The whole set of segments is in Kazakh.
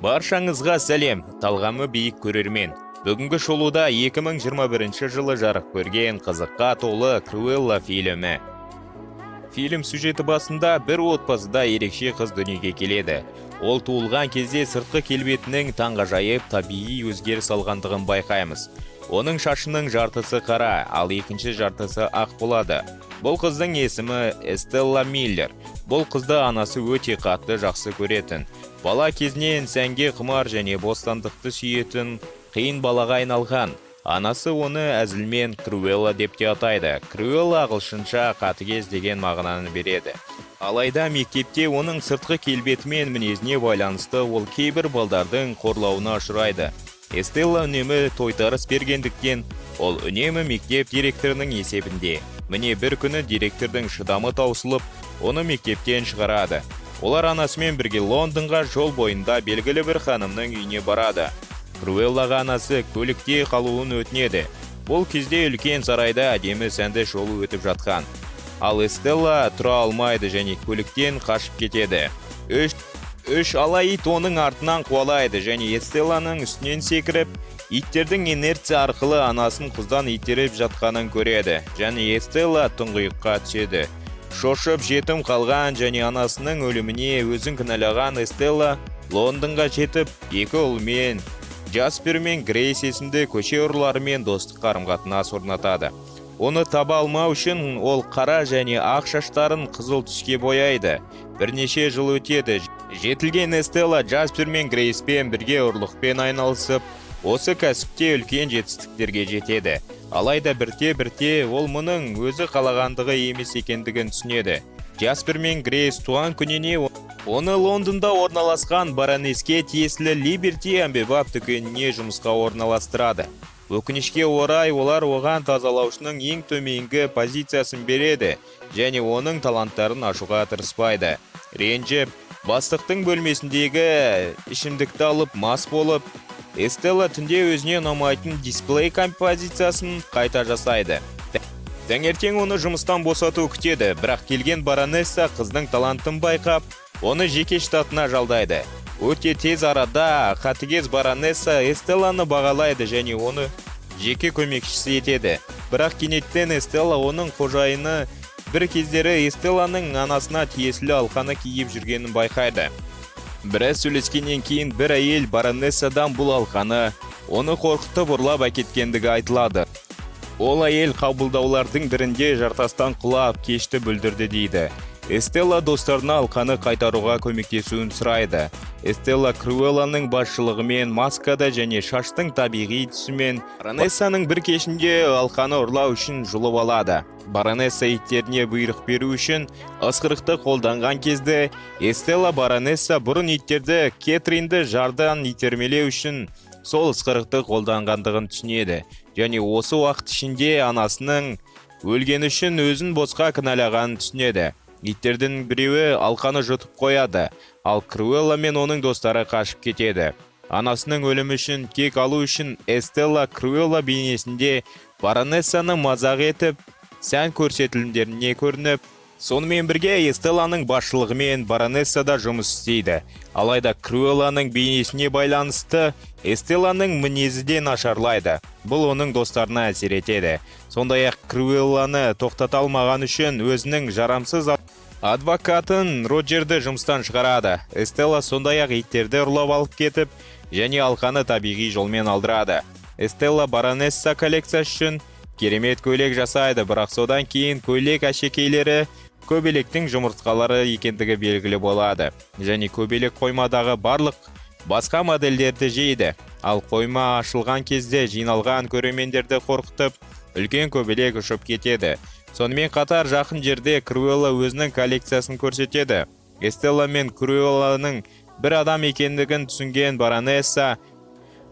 Баршаңызға сәлем, талғамы биік көрермен. Бүгінгі шолуда 2021 жылы жарық көрген қызыққа толы Круэлла фильмі. Фильм сюжеті басында бір отбасыда ерекше қыз дүниеге келеді. Ол туылған кезде сыртқы келбетінің таңғажайып табиғи өзгеріс алғандығын байқаймыз. Оның шашының жартысы қара, ал екінші жартысы ақ болады. Бұл қыздың есімі Эстелла Миллер. Бұл қызды анасы өте қатты жақсы көретін. Бала кезінен сәнге құмар және бостандықты сүйетін қиын балаға айналған. Анасы оны әзілмен Круэлла деп те атайды. Круэлла ағылшынша қатыгез деген мағынаны береді. Алайда мектепте оның сыртқы келбетімен мінезіне байланысты ол кейбір балдардың қорлауына ұшырайды. Эстелла үнемі тойтарыс бергендіктен, ол үнемі мектеп директорының есебінде. Міне бір күні директордың шыдамы таусылып, оны мектептен шығарады. Олар анасымен бірге Лондонға жол бойында белгілі бір ханымның үйіне барады. Круэллаға анасы көлікте қалуын өтінеді. Бұл кезде үлкен сарайда әдемі сәнді жолы өтіп жатқан. Ал Эстелла тұра алмайды және көліктен қашып кетеді. Үш ала ит оның артынан қуалайды және Эстелланың үстінен секіріп, иттердің инерция арқылы анасын құздан итеріп жатқанын көреді. Және Эстелла тұңғиыққа түседі. Шошып жетім қалған және анасының өліміне өзін кінәлаған Эстелла Лондонға жетіп, екі ұлмен Джаспер мен Грейс есімді көше ұрыларымен достық қарым-қатынас орнатады. Оны таба алмау үшін ол қара және ақ шаштарын қызыл түске бояйды. Бірнеше жыл өтеді. Жетілген Эстелла Джаспер мен Грейспен бірге ұрлықпен айналысып, осы кәсіпте үлкен жетістіктерге жетеді. Алайда бірте-бірте ол мұның өзі қалағандығы емес екендігін түсінеді. Джаспер мен Грейс туған күніне оны Лондонда орналасқан баронеске тиесілі Либерти әмбебап дүкеніне жұмысқа орналастырады. Өкінішке орай олар оған тазалаушының ең төменгі позициясын береді және оның таланттарын ашуға тырыспайды. Ренжіп, бастықтың бөлмесіндегі ішімдікті алып мас болып, Эстелла түнде өзіне ұнамайтын дисплей композициясын қайта жасайды. Таңертең оны жұмыстан босату күтеді, бірақ келген баронесса қыздың талантын байқап, оны жеке штатына жалдайды. Өте тез арада қатыгез баронесса Эстелланы бағалайды және оны жеке көмекшісі етеді. Бірақ кенеттен Эстелла оның қожайыны бір кездері Эстелланың анасына тиесілі алқаны киіп жүргенін байқайды. Біраз сөйлескеннен кейін бір әйел баронессадан бұл алқаны оны қорқытып ұрлап әкеткендігі айтылады. Ол әйел қабылдаулардың бірінде жартастан құлап кешті бүлдірді дейді. Эстелла достарына алқаны қайтаруға көмектесуін сұрайды. Эстелла Круэлланың басшылығымен маскада және шаштың табиғи түсімен баронессаның бір кешінде алқаны ұрлау үшін жұлып алады. Баронесса иттеріне бұйрық беру үшін ысқырықты қолданған кезде Эстелла баронесса бұрын иттерді Кетринді жардан итермелеу үшін сол ысқырықты қолданғандығын түсінеді. Және осы уақыт ішінде анасының өлгені үшін өзін босқа кінәлағанын түсінеді. Иттердің біреуі алқаны жұтып қояды, ал Круэлла мен оның достары қашып кетеді. Анасының өлімі үшін кек алу үшін Эстелла Круэлла бейнесінде баронессаны мазақ етіп, сән көрсетілімдеріне көрініп, сонымен бірге Эстелланың басшылығымен баронессада жұмыс істейді. Алайда Круэлланың бейнесіне байланысты Эстелланың мінезі де нашарлайды. Бұл оның достарына әсер етеді. Сондай-ақ Круэлланы тоқтата алмаған үшін өзінің жарамсыз адвокатын Роджерді жұмыстан шығарады. Эстелла сондай-ақ иттерді ұрлап алып кетіп, және алқаны табиғи жолмен алдырады. Эстелла баронесса коллекциясы үшін керемет көйлек жасайды, бірақ содан кейін көйлек әшекейлері көбелектің жұмыртқалары екендігі белгілі болады. Және көбелек қоймадағы барлық басқа модельдерді жейді. Ал қойма ашылған кезде жиналған көрермендерді қорқытып, үлкен көбелек ұшып кетеді. Сонымен қатар жақын жерде Круэлла өзінің коллекциясын көрсетеді. Эстелла мен Круэлланың бір адам екендігін түсінген баронесса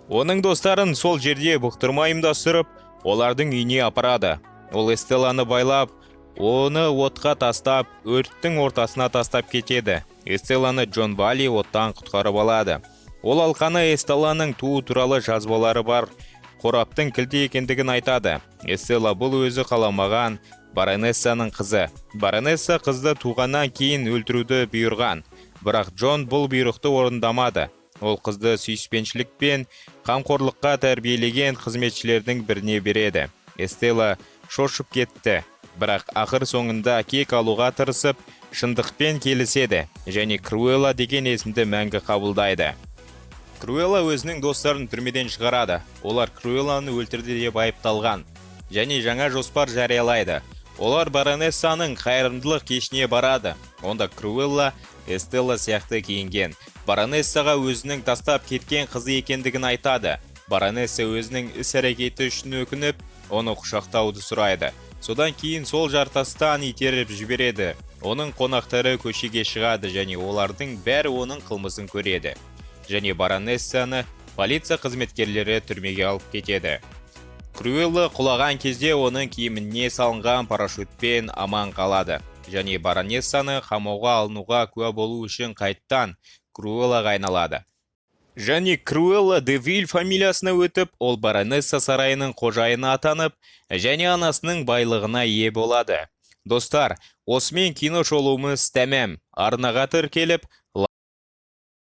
оның достарын сол жерде бұқтырма ұйымдастырып, олардың үйіне апарады. Ол Эстелланы байлап, оны отқа тастап, өрттің ортасына тастап кетеді. Эстелланы Джон Бали оттан құтқарып алады. Ол алқаны Эстелланың туы туралы жазбалары бар қораптың кілті екендігін айтады. Эстелла бұл өзі қаламаған баронессаның қызы. Баронесса қызды туғаннан кейін өлтіруді бұйырған. Бірақ Джон бұл бұйрықты орындамады. Ол қызды сүйіспеншілік пен қамқорлыққа тәрбиелеген қызметшілердің біріне береді. Эстелла шошып кетті, бірақ ақыр соңында кек алуға тырысып, шындықпен келіседі және Круэлла деген есімді мәңгі қабылдайды. Круэлла өзінің достарын түрмеден шығарады. Олар Круэлланы өлтірді деп айыпталған және жаңа жоспар жариялайды. Олар баронессаның қайырымдылық кешіне барады. Онда Круэлла Эстелла сияқты киінген. Баронессаға өзінің тастап кеткен қызы екендігін айтады. Баронесса өзінің іс-әрекеті үшін өкініп, оны құшақтауды сұрайды. Содан кейін сол жартастан итеріп жібереді. Оның қонақтары көшеге шығады және олардың бәрі оның қылмысын көреді. Және баронессаны полиция қызметкерлері түрмеге алып кетеді. Круэлла құлаған кезде оның киіміне салынған парашютпен аман қалады. Және баронессаны қамауға алынуға куә болу үшін қайттан Круэллаға айналады. Және Круэлла де Виль фамилиясына өтіп, ол баронесса сарайының қожайыны атанып, және анасының байлығына ие болады. Достар, осымен кино шолуымыз тәмам. Арнаға тіркеліп,